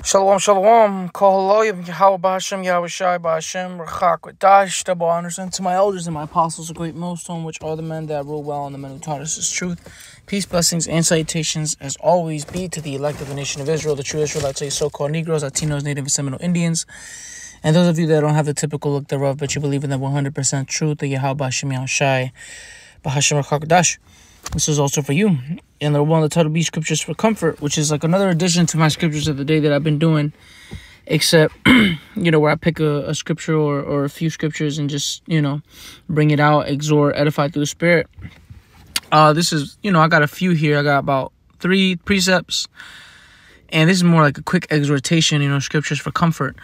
Shalom, shalom. Kohaloyim, Yahweh Ba'Hashem, Yahweh Shai Ba'Hashem, Rachak Dash, double honors unto my elders and my apostles, a great millstone, which are the men that rule well and the men who taught us his truth. Peace, blessings, and salutations, as always, be to the elect of the nation of Israel, the true Israelites, so-called Negroes, Latinos, Native and Seminole Indians, and those of you that don't have the typical look thereof, but you believe in the 100% truth, the Yahweh Ba'Hashem, Yahweh Shai Ba'Hashem, Rachak Dash. This is also for you. And the one of the title be Scriptures for Comfort, which is like another addition to my Scriptures of the Day that I've been doing, except, where I pick a scripture or a few scriptures and just, bring it out, exhort, edify through the Spirit. This is, I got a few here. I got about 3 precepts, and this is more like a quick exhortation, Scriptures for Comfort.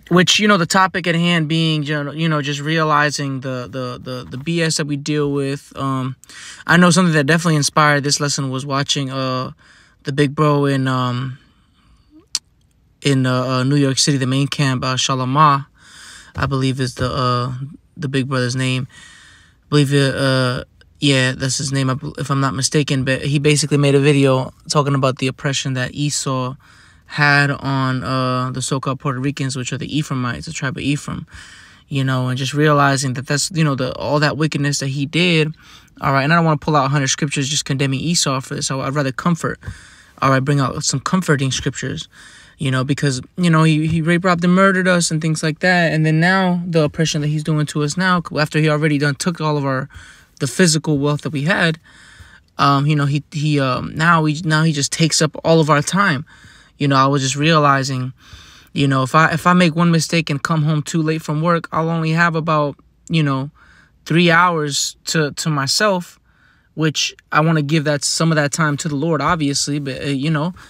Which, the topic at hand being, just realizing the BS that we deal with. I know something that definitely inspired this lesson was watching, the big bro in New York City, the main camp, Shalamah, I believe is the big brother's name. I believe, that's his name, if I'm not mistaken, but he basically made a video talking about the oppression that Esau had on the so-called Puerto Ricans, which are the Ephraimites, the tribe of Ephraim, and just realizing that that's, all that wickedness that he did, all right, and I don't want to pull out 100 scriptures just condemning Esau for this. I'd rather comfort, all right, bring out some comforting scriptures, because, he raped, robbed, and murdered us and things like that, and then now the oppression that he's doing to us now, after he already took all of the physical wealth that we had, now he just takes up all of our time. I was just realizing, if I make one mistake and come home too late from work, I'll only have about, 3 hours to myself, which I want to give some of that time to the Lord, obviously. But,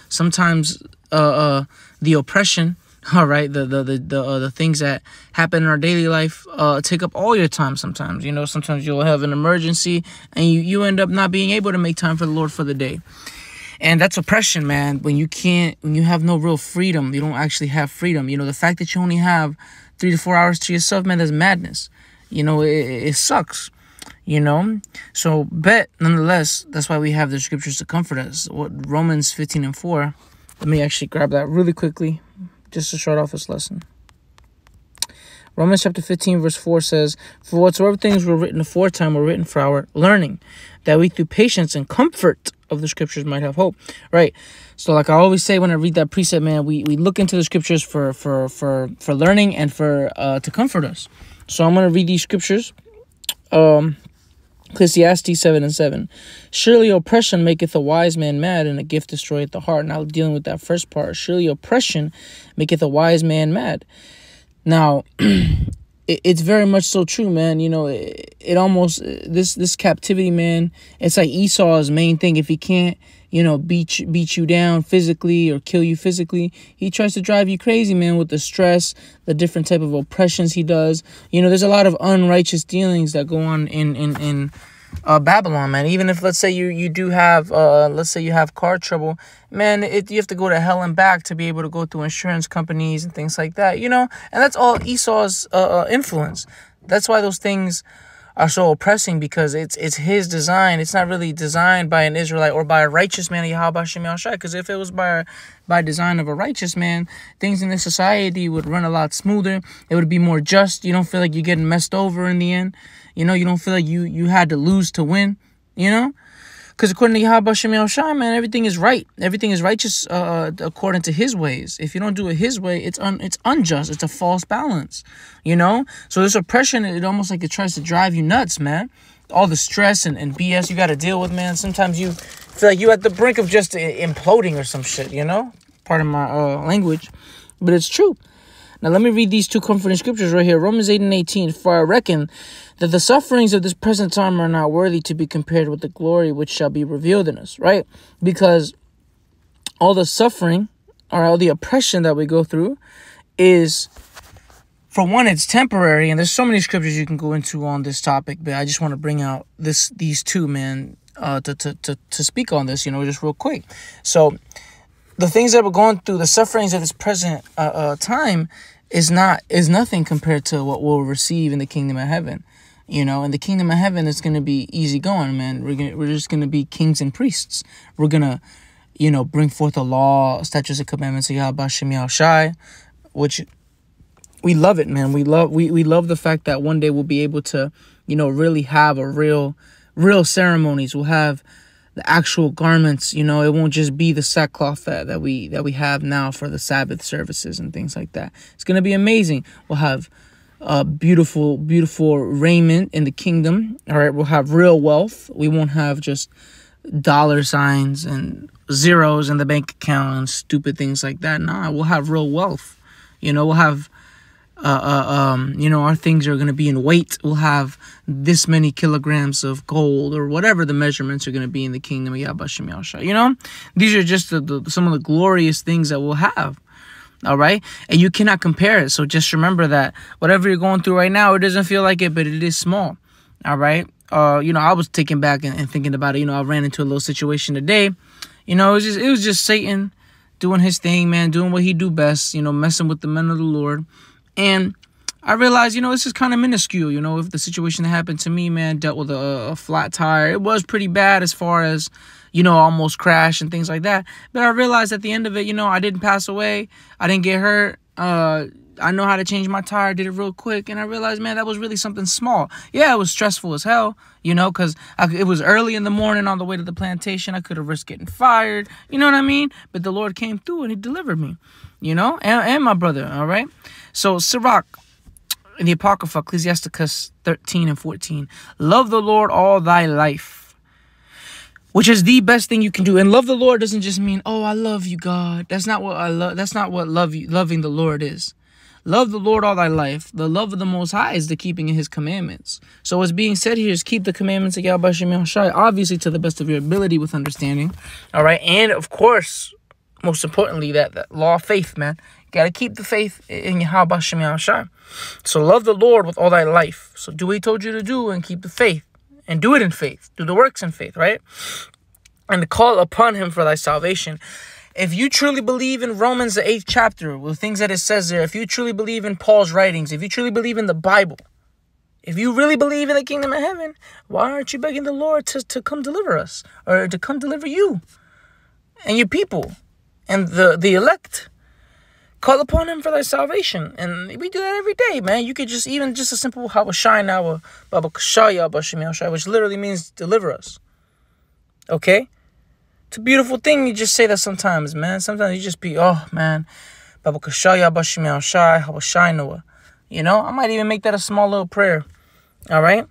sometimes the oppression, all right, the things that happen in our daily life take up all your time sometimes. Sometimes you'll have an emergency and you end up not being able to make time for the Lord for the day. And that's oppression, man. When you have no real freedom, you don't actually have freedom. The fact that you only have 3 to 4 hours to yourself, man, that's madness. It sucks, So, but nonetheless, that's why we have the scriptures to comfort us. What Romans 15:4. Let me actually grab that really quickly, just to start off this lesson. Romans chapter 15, verse 4 says, "For whatsoever things were written aforetime were written for our learning, that we through patience and comfort of the scriptures might have hope." Right. So like I always say when I read that precept, man, we look into the scriptures for learning and for to comfort us. So I'm going to read these scriptures. Ecclesiastes 7:7. "Surely oppression maketh a wise man mad, and a gift destroyeth the heart." Now dealing with that first part, surely oppression maketh a wise man mad. Now, it's very much so true, man. It almost, this captivity, man, it's like Esau's main thing. If he can't, beat you down physically or kill you physically, he tries to drive you crazy, man, with the stress, the different type of oppressions he does. There's a lot of unrighteous dealings that go on in Babylon, man. Even if, let's say you do have, let's say you have car trouble, man, you have to go to hell and back to be able to go through insurance companies and things like that, and that's all Esau's influence. That's why those things are so oppressing, because it's his design. It's not really designed by an Israelite or by a righteous man, Yahweh Ba'Hashem Yahweh Shai. Because if it was by design of a righteous man, things in this society would run a lot smoother. It would be more just. You don't feel like you're getting messed over in the end. You don't feel like you had to lose to win. Because according to Yahweh Ba'Hashem Yahweh Shai, man, everything is right. Everything is righteous according to his ways. If you don't do it his way, it's unjust. It's a false balance, So this oppression, it almost like it tries to drive you nuts, man. All the stress and BS you got to deal with, man. Sometimes you feel like you're at the brink of just imploding or some shit, Pardon my language. But it's true. Now, let me read these 2 comforting scriptures right here. Romans 8:18. "For I reckon that the sufferings of this present time are not worthy to be compared with the glory which shall be revealed in us." Right? Because all the suffering or all the oppression that we go through is, for one, it's temporary. And there's so many scriptures you can go into on this topic. But I just want to bring out these 2, man, to speak on this, just real quick. So the things that we're going through, the sufferings of this present time, is nothing compared to what we'll receive in the kingdom of heaven. In the kingdom of heaven, it's going to be easy going, man. We're just going to be kings and priests. We're going to bring forth the law, statutes, and commandments of Yahweh Shem Yahushai, which we love it, man. We love the fact that one day we'll be able to, really have a real ceremonies. We'll have the actual garments, it won't just be the sackcloth that we have now for the Sabbath services and things like that. It's going to be amazing. We'll have beautiful raiment in the kingdom. All right. We'll have real wealth. We won't have just dollar signs and zeros in the bank account and stupid things like that. Nah, we'll have real wealth. We'll have our things are going to be in weight. We'll have this many kilograms of gold or whatever the measurements are going to be in the kingdom of Yahweh Shem Yahushua. These are just some of the glorious things that we'll have. All right. And you cannot compare it. So just remember that whatever you're going through right now, it doesn't feel like it, but it is small. All right. I was taken back and thinking about it. I ran into a little situation today. It was just Satan doing his thing, man, doing what he do best, messing with the men of the Lord. And I realized, this is kind of minuscule. If the situation that happened to me, man, dealt with a flat tire, it was pretty bad as far as, almost crash and things like that. But I realized at the end of it, I didn't pass away. I didn't get hurt. I know how to change my tire. Did it real quick. And I realized, man, that was really something small. Yeah, it was stressful as hell, because it was early in the morning on the way to the plantation. I could have risked getting fired. You know what I mean? But the Lord came through and he delivered me, and my brother. All right. So Sirach, in the Apocrypha, Ecclesiasticus 13 and 14, love the Lord all thy life, which is the best thing you can do. And love the Lord doesn't just mean, oh, I love you, God. That's not what I love. That's not what loving the Lord is. Love the Lord all thy life. The love of the Most High is the keeping of his commandments. So what's being said here is keep the commandments of Yahweh Shem Yahushai, obviously to the best of your ability with understanding. All right. And of course, most importantly, that law of faith, man. You got to keep the faith in Yahweh Shem Yahushai. So love the Lord with all thy life. So do what he told you to do and keep the faith. And do it in faith. Do the works in faith, right? And call upon him for thy salvation. If you truly believe in Romans, the 8th chapter, with things that it says there, if you truly believe in Paul's writings, if you truly believe in the Bible, if you really believe in the kingdom of heaven, why aren't you begging the Lord to come deliver us, or to come deliver you and your people and the elect? Call upon him for thy salvation. And we do that every day, man. You could just a simple Habashai now, Baba Kashaya, Bashim Yashai, which literally means deliver us. Okay? It's a beautiful thing. You just say that sometimes, man. Sometimes you just be, oh, man, Baba Kashaya, Bashim Yashai, Habashai Noah. I might even make that a small little prayer. All right?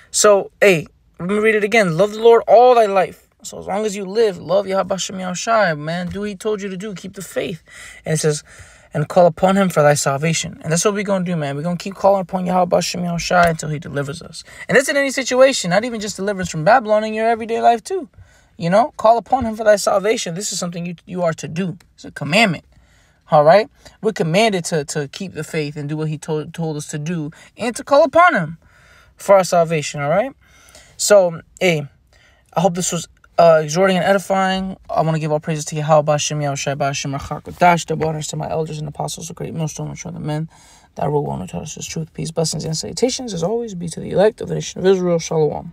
So, hey, let me read it again. Love the Lord all thy life. So as long as you live, love Yahweh Shem Yahushai, man. Do what he told you to do. Keep the faith. And it says, and call upon him for thy salvation. And that's what we're going to do, man. We're going to keep calling upon Yahweh Shem Yahushai until he delivers us. And that's in any situation, not even just deliverance from Babylon, in your everyday life too. Call upon him for thy salvation. This is something you are to do. It's a commandment. All right? We're commanded to keep the faith and do what he told us to do, and to call upon him for our salvation. All right? So, hey, I hope this was exhorting and edifying. I want to give all praises to Yahweh Shem Yahushai B'Hashem Rachak double honors to my elders and apostles, a great millstone which are the men that rule on to tell us his truth, peace, blessings, and salutations as always be to the elect of the nation of Israel. Shalom.